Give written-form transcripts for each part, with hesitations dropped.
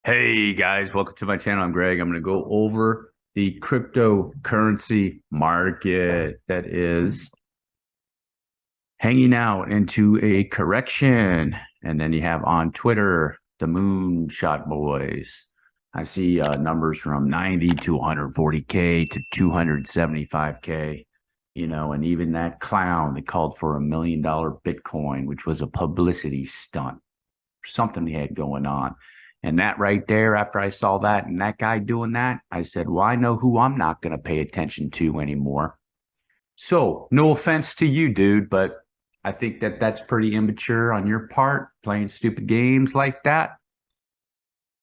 Hey guys, welcome to my channel. I'm Greg. I'm going to go over the cryptocurrency market that is hanging out into a correction. And then you have on Twitter, the Moonshot Boys. I see numbers from 90 to 140K to 275K, and even that clown that called for $1 million Bitcoin, which was a publicity stunt, something they had going on. And that right there, after I saw that and that guy doing that, I said, well, I know who I'm not going to pay attention to anymore. So, no offense to you, dude, but I think that that's pretty immature on your part, playing stupid games like that.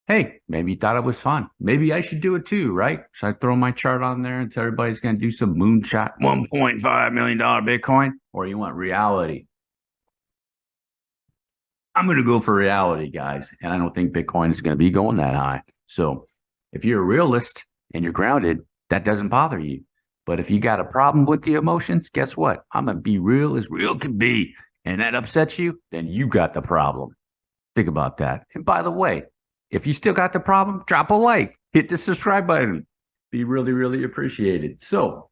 Hey, maybe you thought it was fun. Maybe I should do it too, right? Should I throw my chart on there and tell everybody's going to do some moonshot $1.5 million Bitcoin? Or you want reality? I'm going to go for reality, guys. And I don't think Bitcoin is going to be going that high. So if you're a realist and you're grounded, that doesn't bother you. But if you got a problem with the emotions, guess what? I'm going to be real as real can be. And that upsets you, then you got the problem. Think about that. And by the way, if you still got the problem, drop a like, hit the subscribe button. Be really, really appreciated. So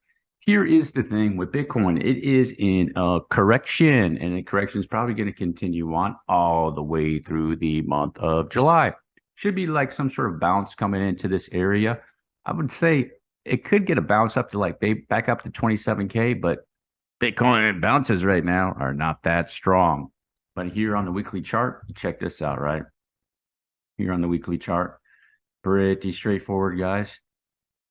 here is the thing with Bitcoin. It is in a correction, and the correction is probably going to continue on all the way through the month of July. Should be like some sort of bounce coming into this area. I would say it could get a bounce up to like back up to 27K, but Bitcoin bounces right now are not that strong. But here on the weekly chart, check this out, right? Here on the weekly chart, pretty straightforward, guys.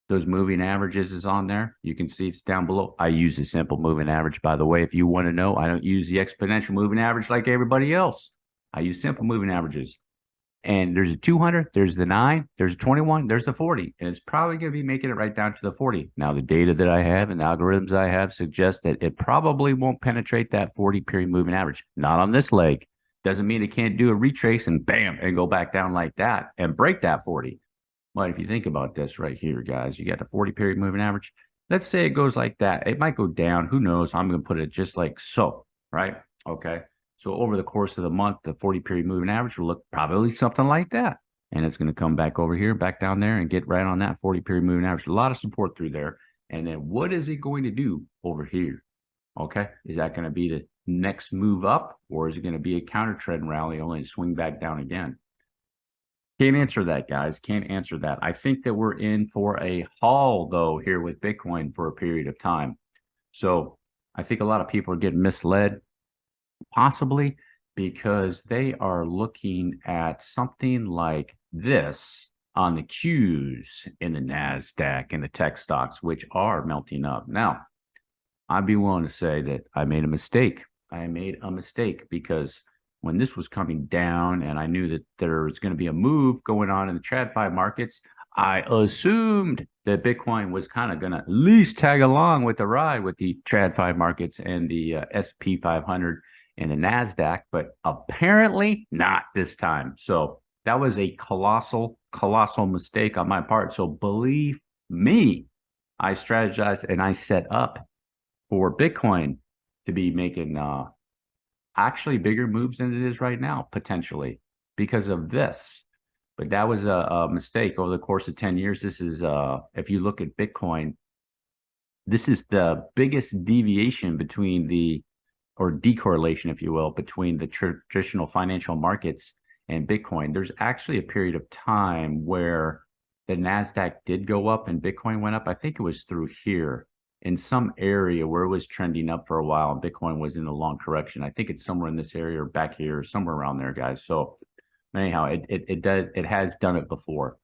Those moving averages is on there. You can see it's down below. I use the simple moving average, by the way. If you want to know, I don't use the exponential moving average like everybody else. I use simple moving averages. And there's a 200, there's the 9, there's a 21, there's the 40. And it's probably going to be making it right down to the 40. Now, the data that I have and the algorithms I have suggest that it probably won't penetrate that 40 period moving average. Not on this leg. Doesn't mean it can't do a retrace and bam, and go back down like that and break that 40. But if you think about this right here, guys, you got the 40 period moving average. Let's say it goes like that. It might go down. Who knows? I'm going to put it just like so, right? Okay. So over the course of the month, the 40 period moving average will look probably something like that. And it's going to come back over here, back down there, and get right on that 40 period moving average. A lot of support through there. And then what is it going to do over here? Okay. Is that going to be the next move up, or is it going to be a counter trend rally only to swing back down again? Can't answer that, guys. Can't answer that. I think that we're in for a haul, though, here with Bitcoin for a period of time. So I think a lot of people are getting misled, possibly because they are looking at something like this on the Qs in the NASDAQ and the tech stocks, which are melting up. Now, I'd be willing to say that I made a mistake. I made a mistake because when this was coming down and I knew that there was going to be a move going on in the TradFi markets, I assumed that Bitcoin was kind of going to at least tag along with the ride with the TradFi markets and the SP 500 and the NASDAQ, but apparently not this time. So that was a colossal mistake on my part. So believe me, I strategized and I set up for Bitcoin to be making actually bigger moves than it is right now, potentially, because of this. But that was a mistake over the course of 10 years. This is, if you look at Bitcoin, this is the biggest deviation between or decorrelation, if you will, between the traditional financial markets and Bitcoin. There's actually a period of time where the NASDAQ did go up and Bitcoin went up. I think it was through here in some area where it was trending up for a while and Bitcoin was in a long correction. I think it's somewhere in this area or back here, or somewhere around there, guys. So anyhow, it has done it before.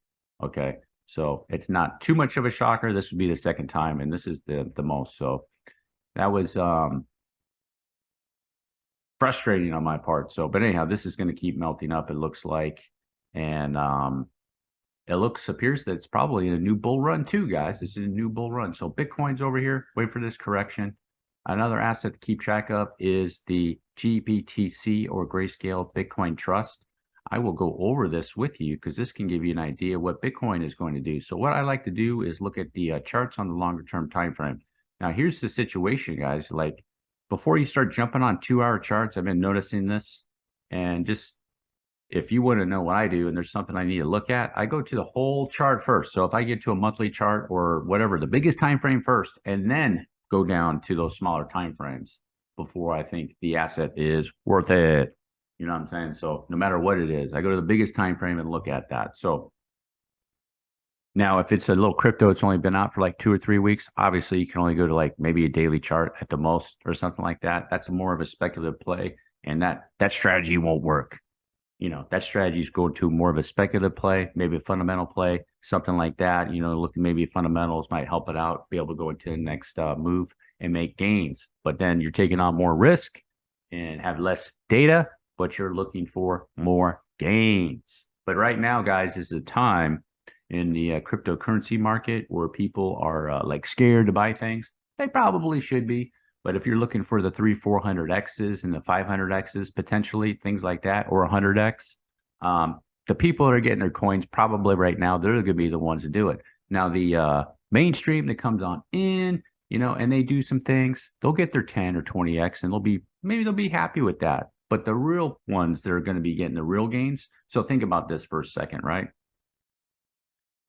Okay. So it's not too much of a shocker. This would be the second time, and this is the most. So that was frustrating on my part. So, but anyhow, this is going to keep melting up, it looks like. And it appears that it's probably in a new bull run too, guys. This is a new bull run. So Bitcoin's over here. Wait for this correction. Another asset to keep track of is the GBTC or Grayscale Bitcoin Trust. I will go over this with you because this can give you an idea what Bitcoin is going to do. So what I like to do is look at the charts on the longer term time frame. Now here's the situation, guys. Like before you start jumping on 2-hour charts, I've been noticing this, and just if you want to know what I do and there's something I need to look at, I go to the whole chart first. So if I get to a monthly chart or whatever, the biggest time frame first, and then go down to those smaller time frames before I think the asset is worth it. You know what I'm saying? So no matter what it is, I go to the biggest time frame and look at that. So now, if it's a little crypto, it's only been out for like 2 or 3 weeks. Obviously, you can only go to like maybe a daily chart at the most or something like that. That's more of a speculative play, and that strategy won't work. You know, that strategy is going to more of a speculative play, maybe a fundamental play, something like that. You know, looking maybe fundamentals might help it out, be able to go into the next move and make gains. But then you're taking on more risk and have less data, but you're looking for more gains. But right now, guys, is the time in the cryptocurrency market where people are like scared to buy things. They probably should be. But if you're looking for the 300-400Xs and the 500Xs, potentially things like that, or 100X, the people that are getting their coins probably right now, they're going to be the ones to do it. Now, the mainstream that comes on in, you know, and they do some things, they'll get their 10 or 20X and maybe they'll be happy with that. But the real ones that are going to be getting the real gains. So think about this for a second, right?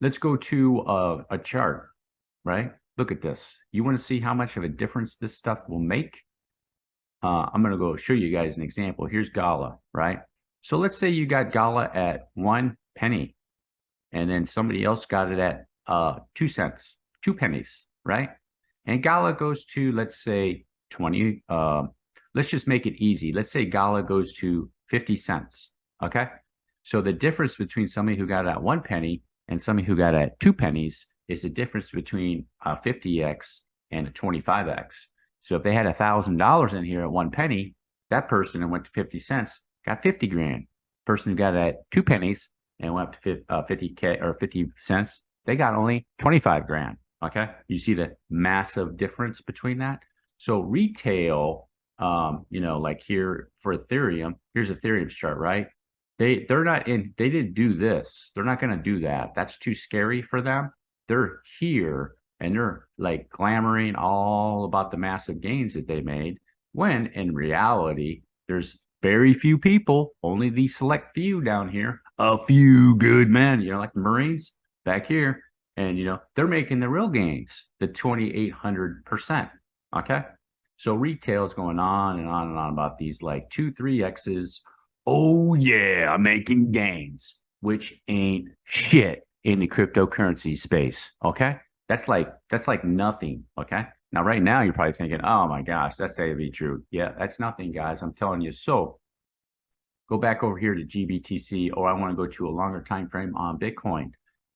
Let's go to a chart, right? Look at this. You want to see how much of a difference this stuff will make? I'm going to go show you guys an example. Here's Gala, right? So let's say you got Gala at 1 penny, and then somebody else got it at 2 cents, 2 pennies, right? And Gala goes to, let's say, 20. Let's just make it easy. Let's say Gala goes to 50 cents, okay? So the difference between somebody who got it at 1 penny and somebody who got it at 2 pennies is the difference between a 50X and a 25X. So if they had $1,000 in here at 1 penny, that person that went to 50 cents got 50 grand. Person who got it at 2 pennies and went up to 50K or 50 cents, they got only 25 grand. Okay. You see the massive difference between that. So retail, you know, like here for Ethereum, here's Ethereum's chart, right? They're not in, they didn't do this. They're not going to do that. That's too scary for them. They're here and they're like clamoring all about the massive gains that they made, when in reality, there's very few people, only the select few down here, a few good men, you know, like the Marines back here. And, you know, they're making the real gains, the 2,800%. Okay. So retail is going on and on and on about these like 2, 3Xs. Oh, yeah, I'm making gains, which ain't shit in the cryptocurrency space. Okay. That's like nothing. Okay. Now, right now, you're probably thinking, oh my gosh, that's got to be true. Yeah, that's nothing, guys. I'm telling you. So go back over here to GBTC, or I want to go to a longer time frame on Bitcoin.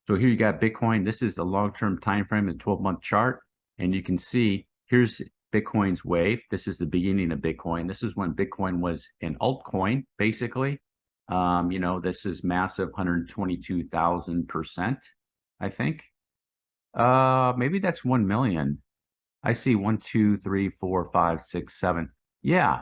So here you got Bitcoin. This is the long-term time frame, the 12-month chart. And you can see here's Bitcoin's wave. This is the beginning of Bitcoin. This is when Bitcoin was an altcoin, basically. You know, this is massive, 122,000%, I think. Maybe that's 1 million. I see 1, 2, 3, 4, 5, 6, 7. Yeah,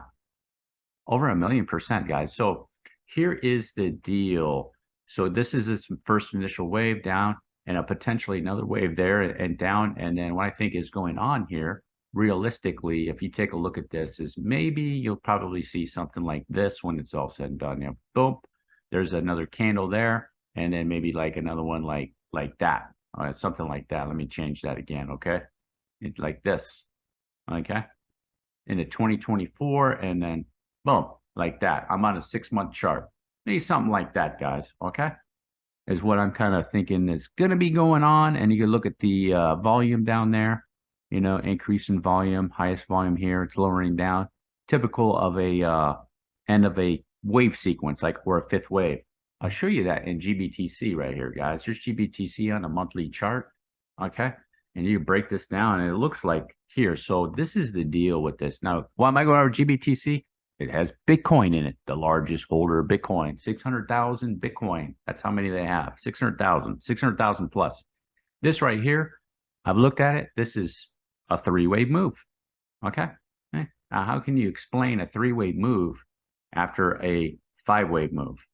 over 1,000,000%, guys. So here is the deal. So this is its first initial wave down, and potentially another wave there and down. And then what I think is going on here, realistically, if you take a look at this, is maybe you'll probably see something like this when it's all said and done. You know, boom, there's another candle there, and then maybe like another one like that. All right, something like that. Let me change that again, okay? It's like this, okay? Into 2024, and then boom, like that. I'm on a 6-month chart. Maybe something like that, guys, okay? Is what I'm kind of thinking is going to be going on. And you can look at the volume down there, you know, increase in volume, highest volume here. It's lowering down. Typical of a end of a wave sequence, like or a fifth wave. I'll show you that in GBTC right here, guys. Here's GBTC on a monthly chart, okay? And you break this down, and it looks like here. So this is the deal with this. Now, why am I going over GBTC? It has Bitcoin in it, the largest holder of Bitcoin, 600,000 Bitcoin. That's how many they have, 600,000 plus. This right here, I've looked at it. This is a 3-wave move, okay? Now, how can you explain a 3-wave move after a 5-wave move?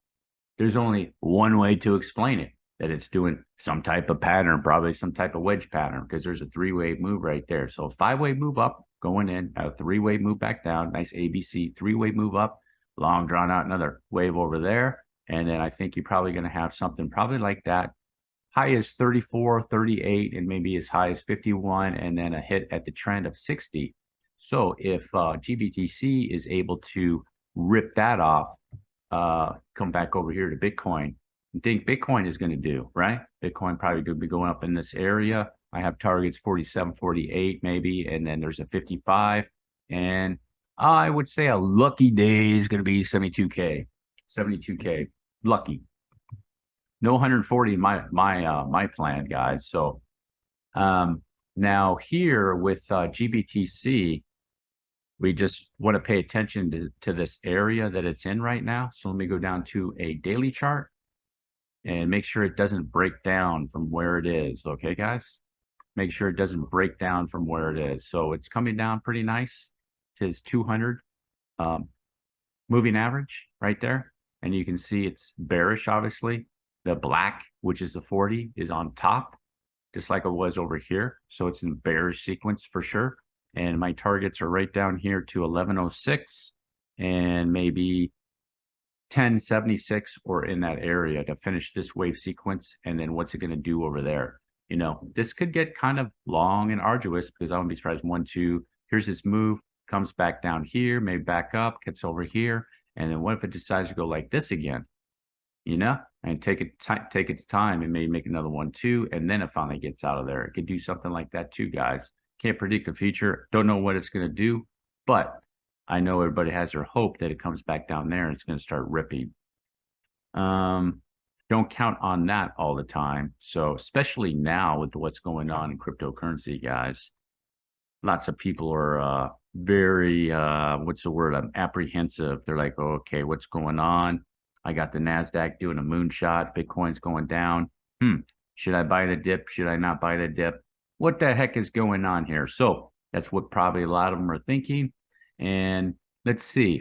There's only one way to explain it, that it's doing some type of pattern, probably some type of wedge pattern, because there's a 3-wave move right there. So 5-wave move up, going in, a 3-wave move back down, nice ABC, 3-wave move up, long drawn out, another wave over there, And then I think you're probably going to have something probably like that. High as 34, 38, and maybe as high as 51, and then a hit at the trend of 60. So if GBTC is able to rip that off, come back over here to Bitcoin, I think Bitcoin is going to do, right? Bitcoin probably going to be going up in this area. I have targets 47, 48 maybe, and then there's a 55. And I would say a lucky day is going to be 72K, 72K, lucky. No 140 in my plan, guys. So now here with GBTC, we just want to pay attention to this area that it's in right now. So let me go down to a daily chart and make sure it doesn't break down from where it is. Okay, guys? Make sure it doesn't break down from where it is. So it's coming down pretty nice to its 200 moving average right there. And you can see it's bearish, obviously. The black, which is the 40, is on top, just like it was over here. So it's in bearish sequence for sure. And my targets are right down here to 1106 and maybe 1076 or in that area to finish this wave sequence. And then what's it going to do over there? You know, this could get kind of long and arduous because I wouldn't be surprised. 1, 2, here's this move, comes back down here, maybe back up, gets over here. And then what if it decides to go like this again? You know, and take its time and maybe make another 1, 2, and then it finally gets out of there. It could do something like that too, guys. Can't predict the future. Don't know what it's going to do, but I know everybody has their hope that it comes back down there and it's going to start ripping. Don't count on that all the time. So especially now with what's going on in cryptocurrency, guys, lots of people are very, what's the word? I'm apprehensive. They're like, oh, okay, what's going on? I got the NASDAQ doing a moonshot. Bitcoin's going down. Should I buy the dip? Should I not buy the dip? What the heck is going on here? So that's what probably a lot of them are thinking. And let's see.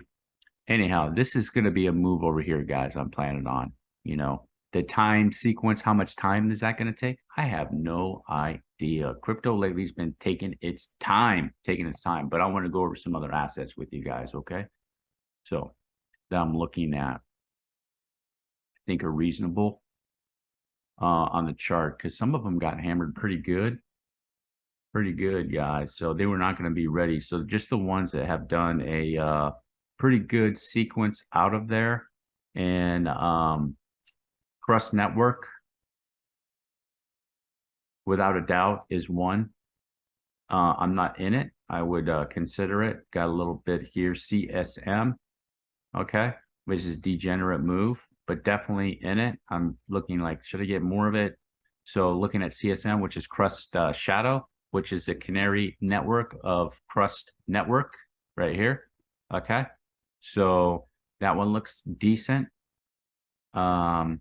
Anyhow, this is going to be a move over here, guys. I'm planning on, you know, the time sequence. How much time is that going to take? I have no idea. Crypto lately has been taking its time, but I want to go over some other assets with you guys. Okay. So that I'm looking at, I think are reasonable on the chart because some of them got hammered pretty good, guys. So they were not going to be ready. So just the ones that have done a pretty good sequence out of there, and Crust Network, without a doubt, is one. I'm not in it. I would consider it. Got a little bit here, CSM, okay, which is degenerate move, but definitely in it. I'm looking like, should I get more of it? So looking at CSM, which is Crust Shadow, which is the canary network of Crust Network right here. Okay. So that one looks decent. Demetra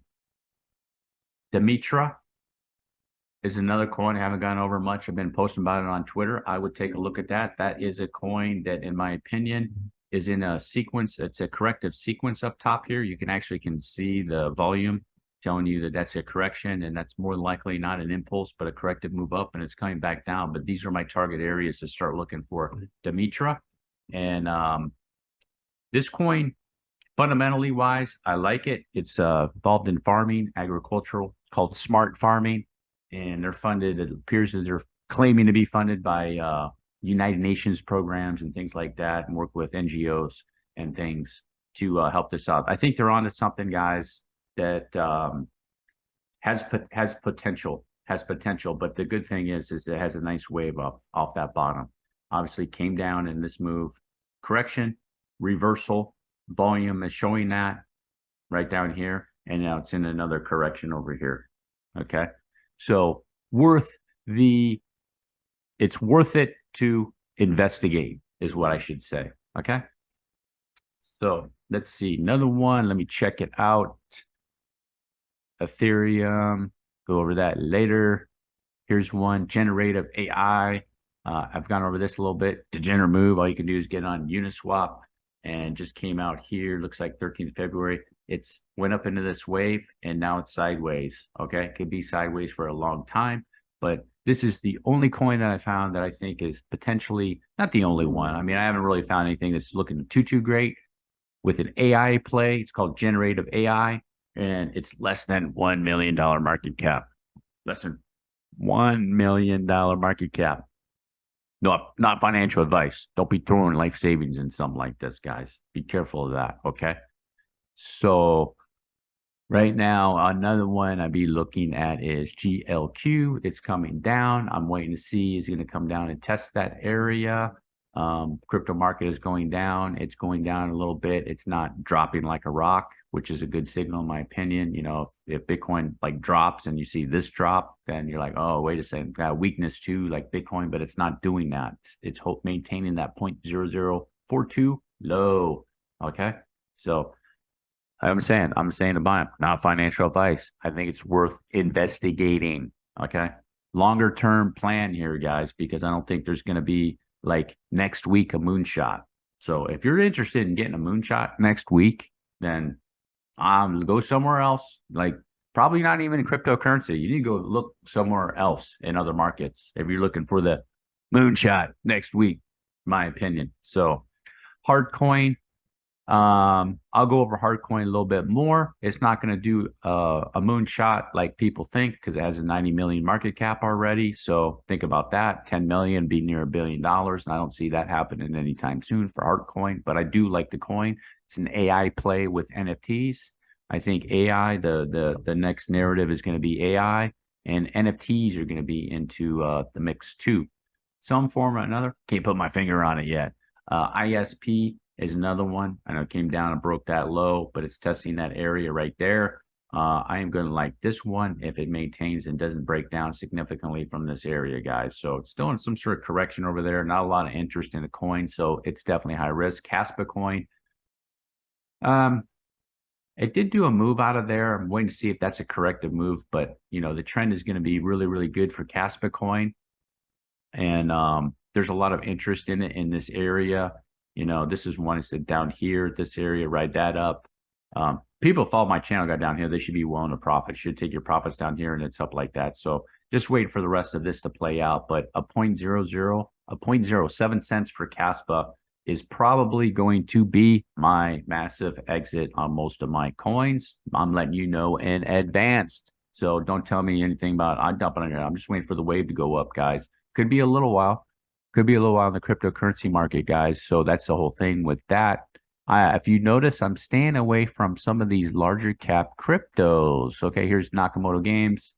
is another coin I haven't gone over much. I've been posting about it on Twitter. I would take a look at that. That is a coin that, in my opinion, is in a sequence. It's a corrective sequence up top here. You can actually see the volume telling you that that's a correction, and that's more than likely not an impulse, but a corrective move up, and it's coming back down. But these are my target areas to start looking for. Demetra. And this coin, fundamentally wise, I like it. It's involved in farming, agricultural, called smart farming. And they're funded, it appears that they're claiming to be funded by United Nations programs and things like that, and work with NGOs and things to help this out. I think they're onto something, guys, that has potential, but the good thing is it has a nice wave off that bottom. Obviously came down in this move, correction, reversal, volume is showing that right down here, and now it's in another correction over here. Okay, so it's worth it to investigate is what I should say. Okay, so let's see another one. Let me check it out. Ethereum, go over that later. Here's one, generative AI. I've gone over this a little bit. Degenerate move, all you can do is get on Uniswap, and just came out here, looks like 13th February. It's went up into this wave, and now it's sideways, okay? It could be sideways for a long time, but this is the only coin that I found that I think is potentially, not the only one. I mean, I haven't really found anything that's looking too great with an AI play. It's called generative AI. and it's less than $1 million market cap. Less than $1 million market cap. No, not financial advice. Don't be throwing life savings in something like this, guys. Be careful of that. Okay. So right now, another one I'd be looking at is GLQ. It's coming down. I'm waiting to see is it going to come down and test that area. Crypto market is going down. It's going down a little bit. It's not dropping like a rock, which is a good signal in my opinion. You know, if Bitcoin like drops and you see this drop, then you're like, oh, wait a second, got weakness too, like Bitcoin, but it's not doing that. It's maintaining that 0.0042 low. Okay. So I'm saying to buy them, not financial advice. I think it's worth investigating. Okay. Longer term plan here, guys, because I don't think there's going to be like next week a moonshot. So if you're interested in getting a moonshot next week, then go somewhere else. Like probably not even in cryptocurrency. You need to go look somewhere else in other markets if you're looking for the moonshot next week, my opinion. So Hardcoin. I'll go over Hardcoin a little bit more. It's not going to do a moonshot like people think because it has a 90 million market cap already. So think about that. 10 million be near $1 billion. And I don't see that happening anytime soon for Hardcoin, but I do like the coin. It's an AI play with NFTs. I think AI, the next narrative is going to be AI, and NFTs are going to be into the mix too. Some form or another. Can't put my finger on it yet. ISP is another one. I know it came down and broke that low, but it's testing that area right there. I am going to like this one if it maintains and doesn't break down significantly from this area, guys. So it's still in some sort of correction over there. Not a lot of interest in the coin, so it's definitely high risk. Caspa coin. It did do a move out of there. I'm waiting to see if that's a corrective move, but you know, the trend is going to be really, really good for Caspa coin. And there's a lot of interest in it in this area. You know, this is one that's down here, this area, ride that up. People follow my channel got down here. They should be willing to profit. Should take your profits down here and it's up like that. So just wait for the rest of this to play out. But a 0.07 cents for Caspa is probably going to be my massive exit on most of my coins. I'm letting you know in advance. So don't tell me anything about I'm dumping on here. I'm just waiting for the wave to go up, guys. Could be a little while. Could be a little while in the cryptocurrency market, guys. So that's the whole thing with that. If you notice, I'm staying away from some of these larger cap cryptos. Okay, here's Nakamoto Games.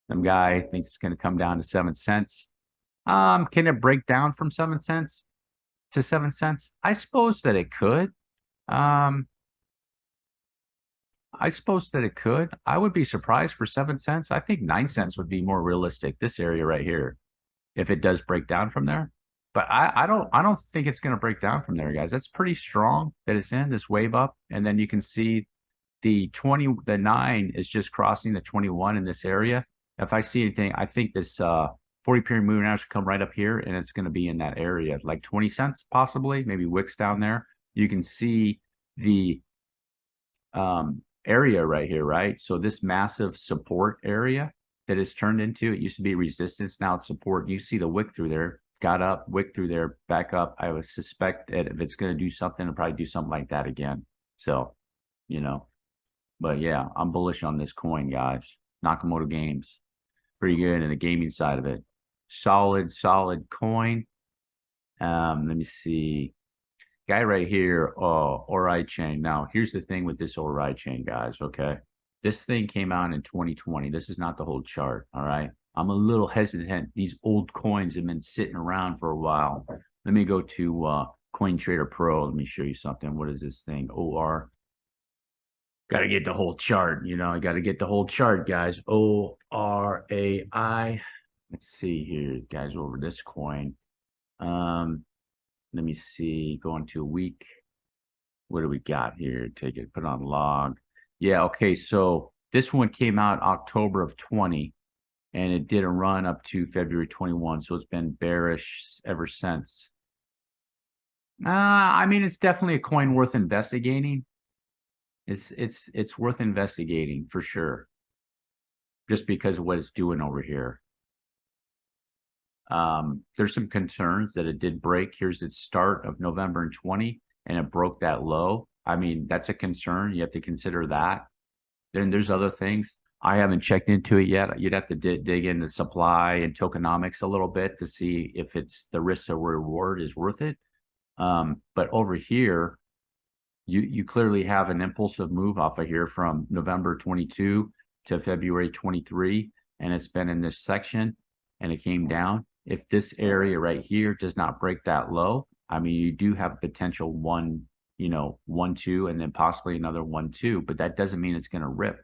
Some guy thinks it's going to come down to 7 cents. Can it break down from 7 cents to 7 cents? I suppose that it could. I suppose that it could. I would be surprised for 7 cents. I think 9 cents would be more realistic. This area right here, if it does break down from there. But I don't think it's going to break down from there, guys. That's pretty strong that it's in this wave up. And then you can see the 9 is just crossing the 21 in this area. If I see anything, I think this 40-period moving average should come right up here, and it's going to be in that area, like 20 cents possibly, maybe wicks down there. You can see the area right here, right? So this massive support area that it's turned into, it used to be resistance, now it's support. You see the wick through there, got up, wick through there, back up. I would suspect that if it's going to do something, it'll probably do something like that again. So, you know, but yeah, I'm bullish on this coin, guys. Nakamoto Games, pretty good in the gaming side of it. Solid coin. Let me see. Guy right here, Ori chain. Now, here's the thing with this Ori chain, guys, okay? This thing came out in 2020. This is not the whole chart, all right? I'm a little hesitant. These old coins have been sitting around for a while. Let me go to CoinTrader Pro. Let me show you something. What is this thing? OR. Got to get the whole chart. You know, I got to get the whole chart, guys. ORAI. Let's see here, guys, over this coin. Let me see. Going to a week. What do we got here? Take it, put on log. Yeah, okay. So this one came out October of 20. And it did a run up to February 21. So it's been bearish ever since. I mean, it's definitely a coin worth investigating. It's worth investigating for sure. Just because of what it's doing over here. There's some concerns that it did break. Here's its start of November and 20, and it broke that low. I mean, that's a concern. You have to consider that. Then there's other things. I haven't checked into it yet. You'd have to dig into supply and tokenomics a little bit to see if it's the risk to reward is worth it. But over here, you clearly have an impulsive move off of here from November 22 to February 23, and it's been in this section and it came down. If this area right here does not break that low, I mean, you do have potential 1-2, and then possibly another 1-2, but that doesn't mean it's going to rip.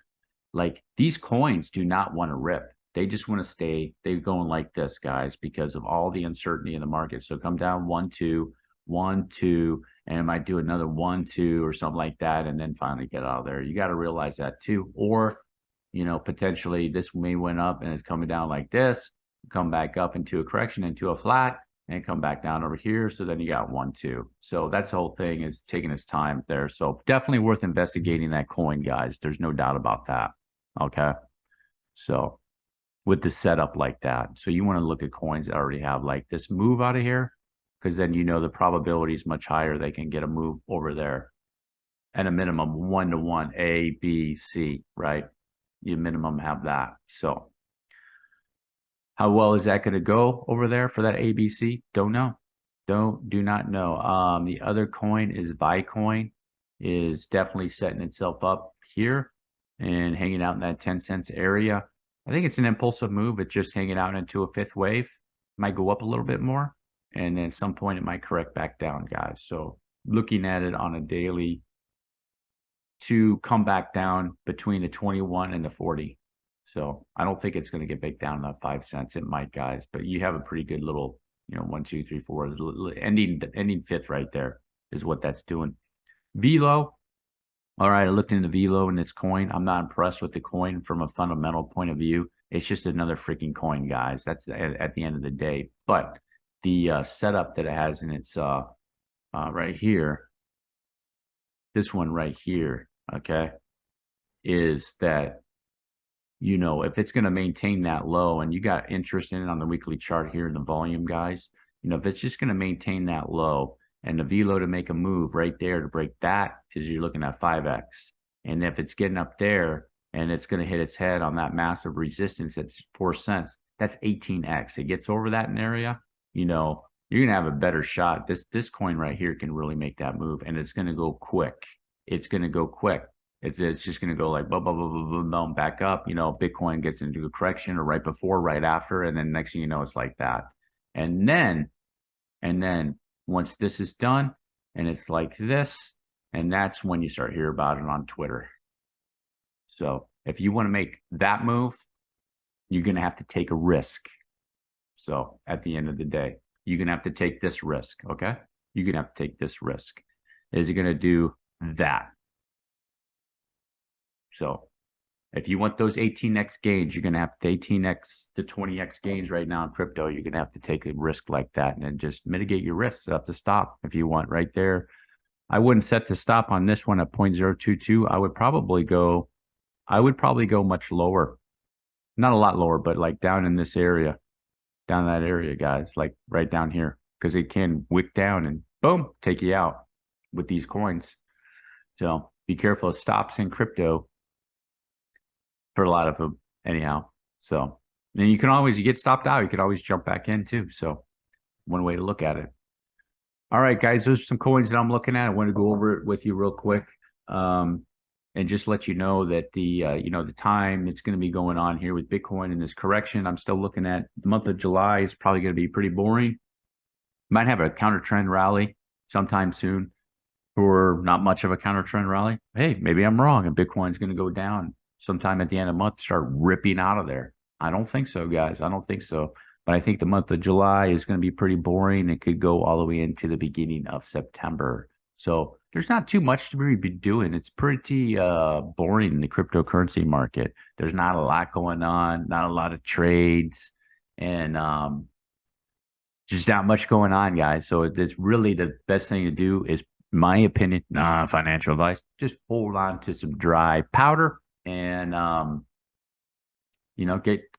Like, these coins do not want to rip. They just want to stay. They're going like this, guys, because of all the uncertainty in the market. So come down 1-2, 1-2, and it might do another 1-2 or something like that, and then finally get out of there. You got to realize that too. Or, potentially this may went up and it's coming down like this, come back up into a correction, into a flat, and come back down over here. So then you got 1-2. So that's the whole thing, is taking its time there. So definitely worth investigating that coin, guys. There's no doubt about that. Okay. So with the setup like that, so you want to look at coins that already have like this move out of here, because then the probability is much higher they can get a move over there at a minimum 1-to-1, A, B, C, right? You minimum have that. So how well is that going to go over there for that ABC? Don't know. Do not know. The other coin is Bitcoin, is definitely setting itself up here and hanging out in that 10 cents area. I think it's an impulsive move. It's just hanging out into a fifth wave. Might go up a little bit more, and then at some point it might correct back down, guys. So looking at it on a daily to come back down between the 21 and the 40. So I don't think it's going to get back down to 5 cents. It might, guys, but you have a pretty good little, 1, 2, 3, 4, ending fifth right there is what that's doing. VLO. All right, I looked into VLO and its coin. I'm not impressed with the coin from a fundamental point of view. It's just another freaking coin, guys. That's at the end of the day. But the setup that it has in its right here, this one right here, okay, is that, if it's going to maintain that low, and you got interest in it on the weekly chart here in the volume, guys, if it's just going to maintain that low, and the VLO to make a move right there to break that, is you're looking at 5x. And if it's getting up there and it's going to hit its head on that massive resistance at 4 cents, that's 18x. It gets over that area, you're going to have a better shot. This coin right here can really make that move, and it's going to go quick. It's going to go quick. It's just going to go like boom, boom, boom, boom, boom, boom, back up. Bitcoin gets into a correction, or right before, right after, and then next thing you know, it's like that. And then once this is done, and it's like this, and that's when you start hearing about it on Twitter. So if you want to make that move, you're going to have to take a risk. So at the end of the day, you're going to have to take this risk, okay? You're going to have to take this risk. Is it going to do that? So if you want those 18x gains, you're going to have to 18x to 20x gains right now in crypto. You're going to have to take a risk like that, and then just mitigate your risks. Set up the stop if you want right there. I wouldn't set the stop on this one at 0.022. I would probably go much lower. Not a lot lower, but like down in this area, down that area, guys, like right down here, because it can wick down and boom, take you out with these coins. So be careful of stops in crypto for a lot of them anyhow. So then you get stopped out, you could always jump back in too. So one way to look at it. All right, guys, those are some coins that I'm looking at. I want to go over it with you real quick. And just let you know that the time it's going to be going on here with Bitcoin in this correction, I'm still looking at the month of July is probably going to be pretty boring. Might have a counter trend rally sometime soon, or not much of a counter trend rally. Hey, maybe I'm wrong, and Bitcoin's going to go down sometime at the end of the month, start ripping out of there. I don't think so, guys. I don't think so. But I think the month of July is going to be pretty boring. It could go all the way into the beginning of September. So there's not too much to be doing. It's pretty boring in the cryptocurrency market. There's not a lot going on, not a lot of trades, and just not much going on, guys. So it's really the best thing to do is, my opinion, financial advice, just hold on to some dry powder and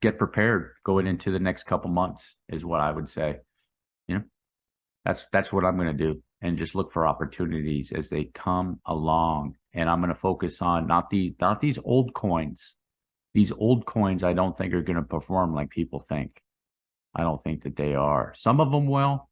get prepared going into the next couple months is what I would say. That's what I'm going to do. and just look for opportunities as they come along. And I'm going to focus on not these old coins. These old coins I don't think are going to perform like people think. I don't think that they are. Some of them will,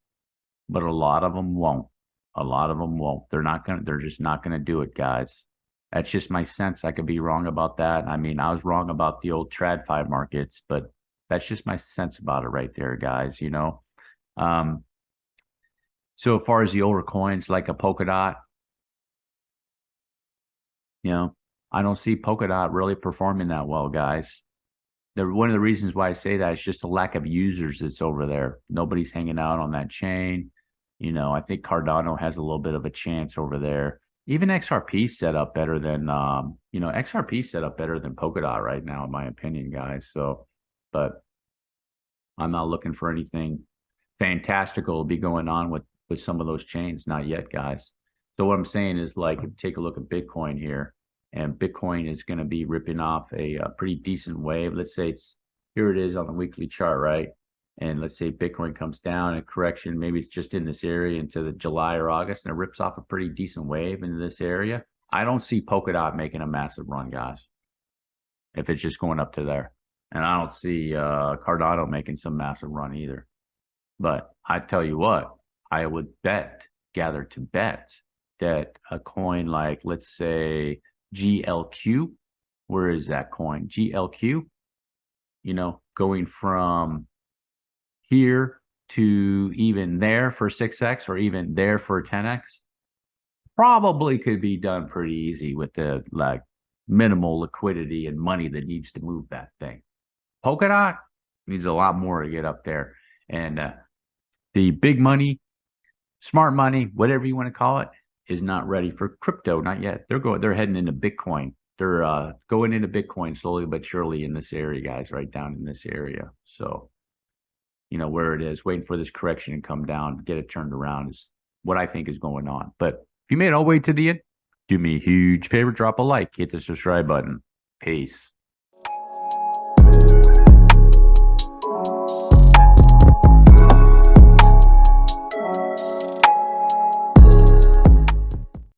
but a lot of them won't. A lot of them won't. They're just not going to do it, guys. That's just my sense. I could be wrong about that. I mean, I was wrong about the old TradFi markets, but that's just my sense about it right there, guys, you know. So as far as the older coins like a Polkadot, you know, I don't see Polkadot really performing that well, guys. One of the reasons why I say that is just the lack of users that's over there. Nobody's hanging out on that chain. You know, I think Cardano has a little bit of a chance over there. Even XRP set up better than, XRP set up better than Polkadot right now, in my opinion, guys. So, but I'm not looking for anything fantastical to be going on with some of those chains. Not yet, guys. So what I'm saying is, like, take a look at Bitcoin here. And Bitcoin is going to be ripping off a pretty decent wave. Let's say here it is on the weekly chart, right? And let's say Bitcoin comes down, a correction, maybe it's just in this area into the July or August, and it rips off a pretty decent wave into this area. I don't see Polkadot making a massive run, guys, if it's just going up to there. And I don't see Cardano making some massive run either. But I tell you what, I would gather to bet that a coin like, let's say, GLQ, where is that coin? GLQ, you know, going from here to even there for 6x or even there for 10x, probably could be done pretty easy with the like minimal liquidity and money that needs to move that thing. Polkadot needs a lot more to get up there. And the big money, smart money, whatever you want to call it, is not ready for crypto, not yet. They're heading into Bitcoin. They're going into Bitcoin slowly but surely in this area, guys, right down in this area. So, you know, where it is, waiting for this correction to come down, get it turned around is what I think is going on. But if you made it all the way to the end, do me a huge favor, drop a like, hit the subscribe button. Peace.